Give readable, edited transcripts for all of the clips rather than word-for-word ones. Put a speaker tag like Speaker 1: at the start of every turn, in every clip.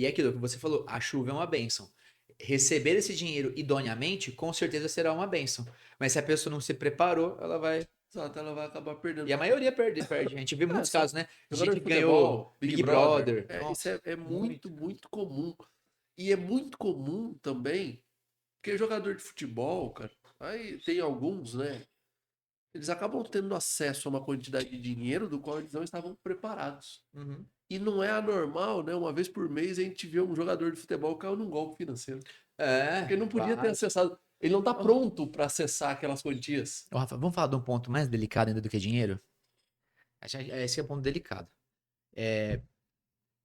Speaker 1: E é aquilo que você falou, a chuva é uma bênção. Receber esse dinheiro idôneamente, com certeza será uma bênção. Mas se a pessoa não se preparou, ela vai.
Speaker 2: Exato, ela vai acabar
Speaker 1: E
Speaker 2: perdendo.
Speaker 1: a maioria perde. A gente vê
Speaker 2: É,
Speaker 1: muitos
Speaker 2: só
Speaker 1: casos, né? De
Speaker 2: jogador
Speaker 1: gente
Speaker 2: de
Speaker 1: que ganhou
Speaker 2: futebol, Big
Speaker 1: Big
Speaker 2: Brother,
Speaker 1: Brother.
Speaker 2: isso
Speaker 1: Nossa,
Speaker 2: é muito,
Speaker 1: muito.
Speaker 2: muito comum. E é muito comum também, porque jogador de futebol, cara, aí tem alguns, né? Eles acabam tendo acesso a uma quantidade de dinheiro do qual eles não estavam preparados.
Speaker 1: Uhum.
Speaker 2: E não é anormal, né? Uma vez por mês a gente vê um jogador de futebol cair num golpe financeiro. Porque
Speaker 1: É,
Speaker 2: ele não podia ter
Speaker 1: vários.
Speaker 2: acessado. Ele não tá
Speaker 1: Ó,
Speaker 2: pronto para acessar aquelas quantias.
Speaker 1: ó, Rafa, vamos falar de um ponto mais delicado ainda do que dinheiro? Esse é um ponto delicado.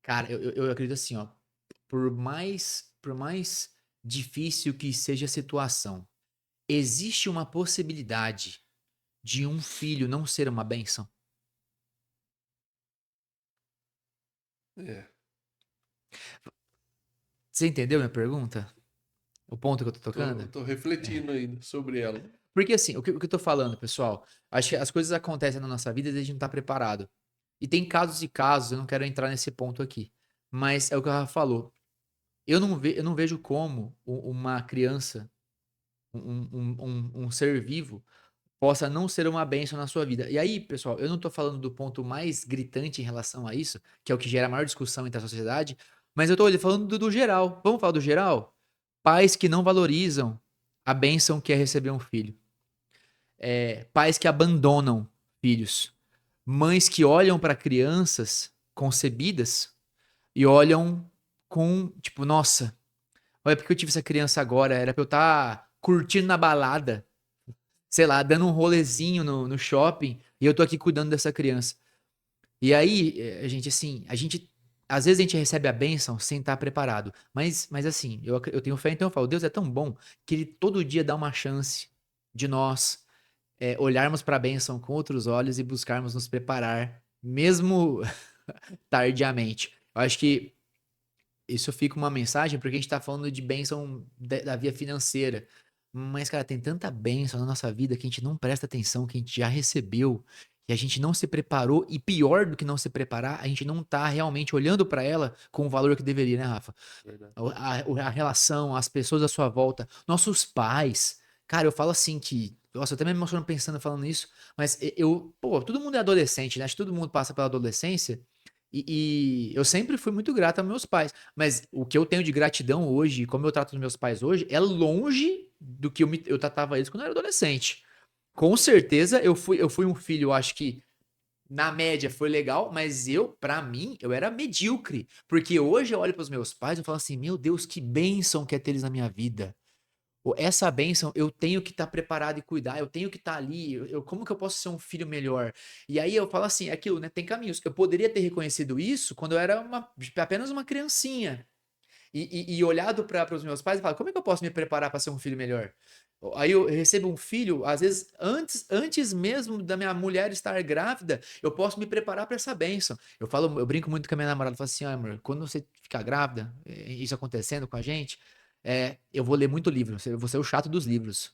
Speaker 1: Cara, eu acredito assim, ó. Por mais difícil que seja a situação, existe uma possibilidade de um filho não ser uma bênção?
Speaker 2: É,
Speaker 1: Você entendeu minha pergunta? O ponto que eu tô
Speaker 2: tô,
Speaker 1: tocando?
Speaker 2: tô refletindo ainda sobre ela.
Speaker 1: Porque assim, o que eu tô falando, pessoal, acho que as coisas acontecem na nossa vida e a gente não tá preparado. E tem casos e casos, eu não quero entrar nesse ponto aqui. Mas é o que o Rafa falou. Eu não vejo como uma criança, um ser vivo, possa não ser uma bênção na sua vida. E aí, pessoal, eu não tô falando do ponto mais gritante em relação a isso, que é o que gera maior discussão entre a sociedade, mas eu tô falando do geral. Vamos falar do geral? Pais que não valorizam a bênção que é receber um filho. Pais que abandonam filhos. Mães que olham para crianças concebidas e olham com, tipo, nossa, olha porque eu tive essa criança agora, era pra eu estar curtindo na balada, sei lá, dando um rolezinho no shopping, e eu tô aqui cuidando dessa criança. E aí, a gente, assim, às vezes a gente recebe a bênção sem estar preparado. Mas assim, eu tenho fé, então eu falo, Deus é tão bom que Ele todo dia dá uma chance de nós olharmos para a bênção com outros olhos e buscarmos nos preparar, mesmo tardiamente. Eu acho que isso fica uma mensagem porque a gente tá falando de bênção da via financeira. Mas, cara, tem tanta bênção na nossa vida que a gente não presta atenção, que a gente já recebeu, e a gente não se preparou, e pior do que não se preparar, a gente não tá realmente olhando pra ela com o valor que deveria, né, Rafa?
Speaker 2: Verdade.
Speaker 1: A relação, as pessoas à sua volta, nossos pais. Cara, eu falo assim que. Nossa, eu até me emociono pensando falando isso, mas pô, todo mundo é adolescente, né? Acho que todo mundo passa pela adolescência. E eu sempre fui muito grato aos meus pais. Mas o que eu tenho de gratidão hoje, como eu trato os meus pais hoje, é longe do que eu tratava eles quando eu era adolescente. Com certeza eu fui um filho, eu acho que na média foi legal, mas pra mim, eu era medíocre. Porque hoje eu olho pros meus pais e eu falo assim: meu Deus, que bênção que é ter eles na minha vida. Essa bênção eu tenho que estar preparado e cuidar, eu tenho que estar ali. Como que eu posso ser um filho melhor? E aí eu falo assim: é aquilo, né? Tem caminhos. Eu poderia ter reconhecido isso quando eu era apenas uma criancinha. E olhado para os meus pais e falar: como é que eu posso me preparar para ser um filho melhor? Aí eu recebo um filho, às vezes, antes mesmo da minha mulher estar grávida, eu posso me preparar para essa bênção. Eu brinco muito com a minha namorada, falo assim: amor, quando você ficar grávida, isso acontecendo com a gente, eu vou ler muito livro, eu vou ser o chato dos livros.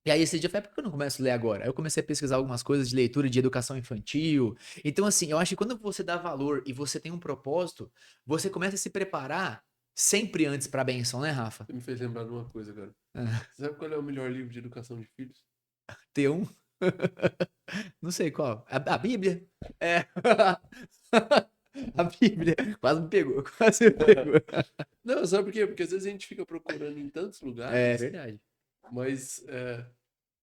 Speaker 1: E aí esse dia foi, por que eu não começo a ler agora? Aí eu comecei a pesquisar algumas coisas de leitura de educação infantil. Então, assim, eu acho que quando você dá valor e você tem um propósito, você começa a se preparar sempre antes para a benção, né, Rafa?
Speaker 2: Você me fez lembrar de uma coisa, cara.
Speaker 1: Ah,
Speaker 2: Você sabe qual é o melhor livro de educação de filhos?
Speaker 1: ter um, não sei qual. A Bíblia? É. A Bíblia. Quase me pegou, quase me pegou.
Speaker 2: Não, sabe por quê? Porque às vezes a gente fica procurando em tantos
Speaker 1: É
Speaker 2: lugares,
Speaker 1: verdade.
Speaker 2: mas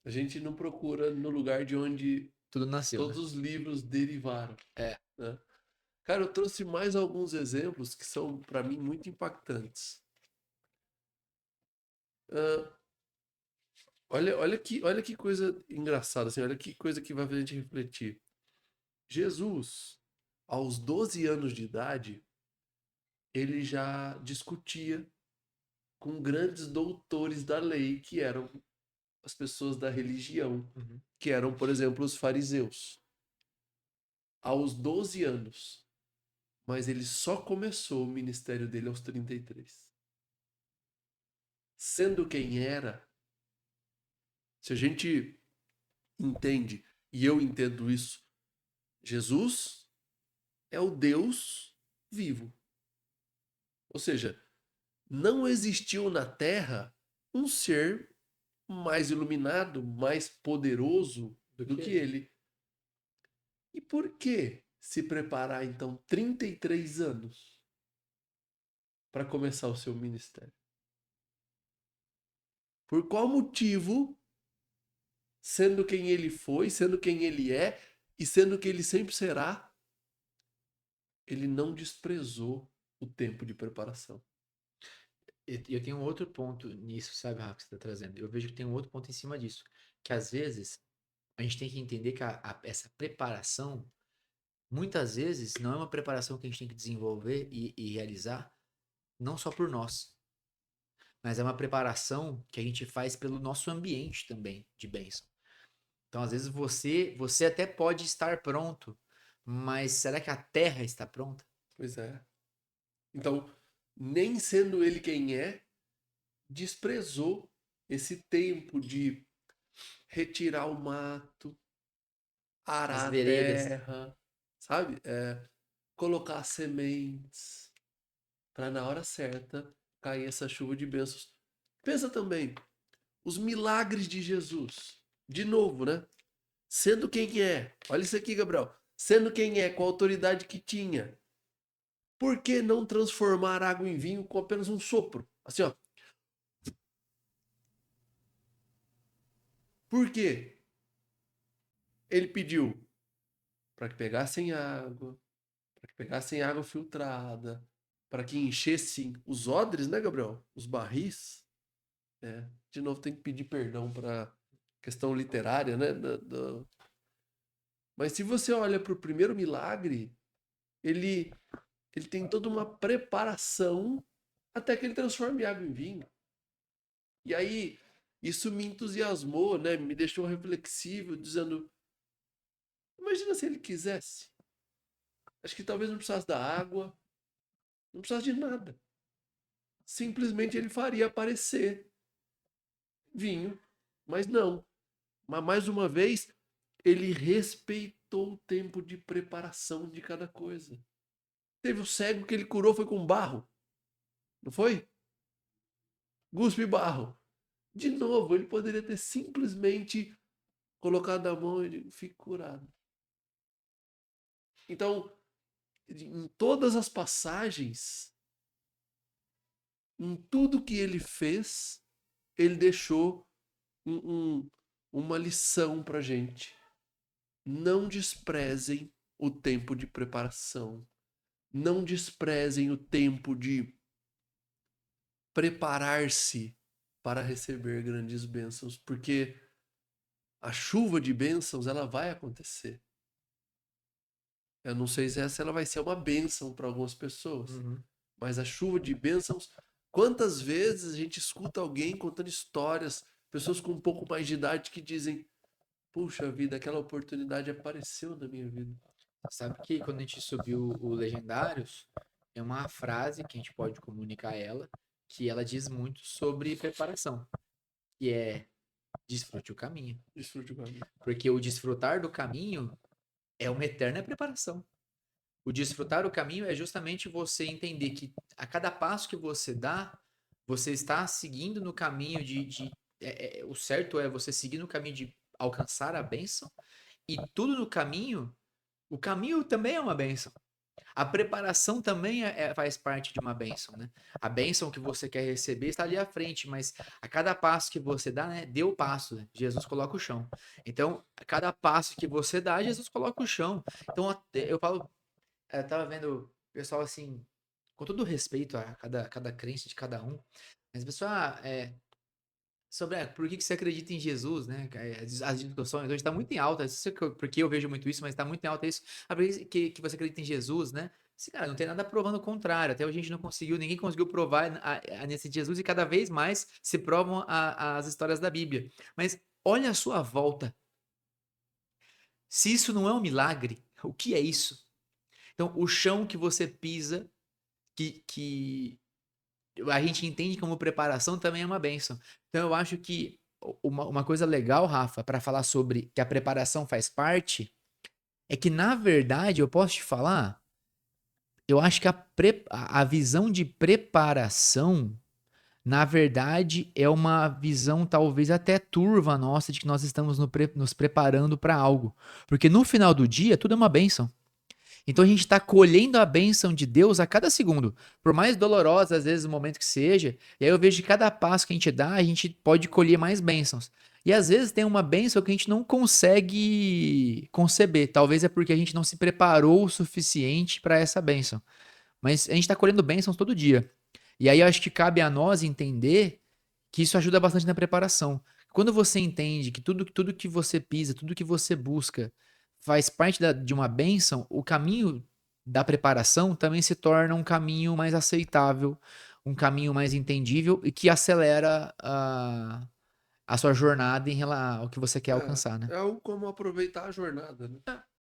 Speaker 2: a gente não procura no lugar de onde
Speaker 1: Tudo nasceu,
Speaker 2: todos
Speaker 1: né?
Speaker 2: os livros derivaram,
Speaker 1: É.
Speaker 2: né? Cara, eu trouxe mais alguns exemplos que são, para mim, muito impactantes. Ah, olha que coisa engraçada, assim, olha que coisa que vai fazer a gente refletir. Jesus, aos 12 anos de idade, ele já discutia com grandes doutores da lei, que eram as pessoas da religião,
Speaker 1: Uhum.
Speaker 2: que eram, por exemplo, os fariseus. Aos 12 anos. Mas ele só começou o ministério dele aos 33. Sendo quem era, se a gente entende, e eu entendo isso, Jesus é o Deus vivo. Ou seja, não existiu na Terra um ser mais iluminado, mais poderoso do que ele. E por que se preparar, então, 33 anos para começar o seu ministério? Por qual motivo, sendo quem ele foi, sendo quem ele é e sendo quem ele sempre será, ele não desprezou o tempo de preparação?
Speaker 1: Eu tenho um outro ponto nisso, sabe, Rafa, que você está trazendo. Eu vejo que tem um outro ponto em cima disso. Que às vezes a gente tem que entender que essa preparação, muitas vezes, não é uma preparação que a gente tem que desenvolver e realizar, não só por nós, mas é uma preparação que a gente faz pelo nosso ambiente também de bênção. Então, às vezes, você até pode estar pronto, mas será que a terra está pronta?
Speaker 2: Pois é. Então, nem sendo ele quem é, desprezou esse tempo de retirar o mato,
Speaker 1: As
Speaker 2: arar a
Speaker 1: veredas.
Speaker 2: terra, sabe? Colocar sementes para na hora certa cair essa chuva de bênçãos. Pensa também, os milagres de Jesus. De novo, né? Sendo quem é. Olha isso aqui, Gabriel. Sendo quem é, com a autoridade que tinha. Por que não transformar água em vinho com apenas um sopro? Assim, ó. Por quê? Ele pediu para que pegassem água, para que pegassem água filtrada, para que enchessem os odres, né, Gabriel? Os barris. De novo, tem que pedir perdão para questão literária, né? Mas se você olha para o primeiro milagre, ele, ele tem toda uma preparação até que ele transforme água em vinho. E aí, isso me entusiasmou, né? Me deixou reflexivo, dizendo: imagina se ele quisesse. Acho que talvez não precisasse da água, não precisasse de nada. Simplesmente ele faria aparecer vinho, mas não. Mas mais uma vez, ele respeitou o tempo de preparação de cada coisa. Teve o cego que ele curou foi com barro, não foi? Guspe barro. De novo, ele poderia ter simplesmente colocado a mão e dito, fique curado. Então, em todas as passagens, em tudo que ele fez, ele deixou uma lição para gente. Não desprezem o tempo de preparação. Não desprezem o tempo de preparar-se para receber grandes bênçãos, porque a chuva de bênçãos ela vai acontecer. Eu não sei se essa ela vai ser uma bênção para algumas pessoas,
Speaker 1: Uhum.
Speaker 2: mas a chuva de bênçãos, quantas vezes a gente escuta alguém contando histórias, pessoas com um pouco mais de idade que dizem: puxa vida, aquela oportunidade apareceu na minha vida.
Speaker 1: Sabe que quando a gente subiu o Legendários, é uma frase que a gente pode comunicar ela, que ela diz muito sobre preparação, que é desfrute o caminho.
Speaker 2: Desfrute o caminho.
Speaker 1: Porque o desfrutar do caminho é uma eterna preparação. O desfrutar o caminho é justamente você entender que a cada passo que você dá, você está seguindo no caminho o certo é você seguir no caminho de alcançar a bênção, e tudo no caminho, o caminho também é uma bênção. A preparação também faz parte de uma bênção, né? A bênção que você quer receber está ali à frente, mas a cada passo que você dá, né? Dê o passo, né? Jesus coloca o chão. Então, a cada passo que você dá, Jesus coloca o chão. Então, eu falo, eu tava vendo o pessoal assim, com todo respeito a cada crença de cada um, mas pessoal, sobre por que você acredita em Jesus, né? As discussões hoje está muito em alta, não sei porque eu vejo muito isso, mas está muito em alta isso. Por que você acredita em Jesus, né? Esse cara não tem nada provando o contrário. Até hoje a gente não conseguiu, ninguém conseguiu provar nesse Jesus e cada vez mais se provam as histórias da Bíblia. Mas olha a sua volta. Se isso não é um milagre, o que é isso? Então, o chão que você pisa, que a gente entende como preparação também é uma bênção. Então eu acho que uma coisa legal, Rafa, para falar sobre que a preparação faz parte, é que na verdade eu posso te falar, eu acho que a visão de preparação, na verdade, é uma visão talvez até turva nossa de que nós estamos nos preparando para algo. Porque no final do dia, tudo é uma bênção. Então a gente está colhendo a bênção de Deus a cada segundo. Por mais dolorosa, às vezes, o momento que seja, e aí eu vejo que cada passo que a gente dá, a gente pode colher mais bênçãos. E às vezes tem uma bênção que a gente não consegue conceber. Talvez é porque a gente não se preparou o suficiente para essa bênção. Mas a gente está colhendo bênçãos todo dia. E aí eu acho que cabe a nós entender que isso ajuda bastante na preparação. Quando você entende que tudo que você pisa, tudo que você busca faz parte de uma bênção, o caminho da preparação também se torna um caminho mais aceitável, um caminho mais entendível e que acelera a sua jornada em relação ao que você quer alcançar, né?
Speaker 2: É algo como aproveitar a jornada, né?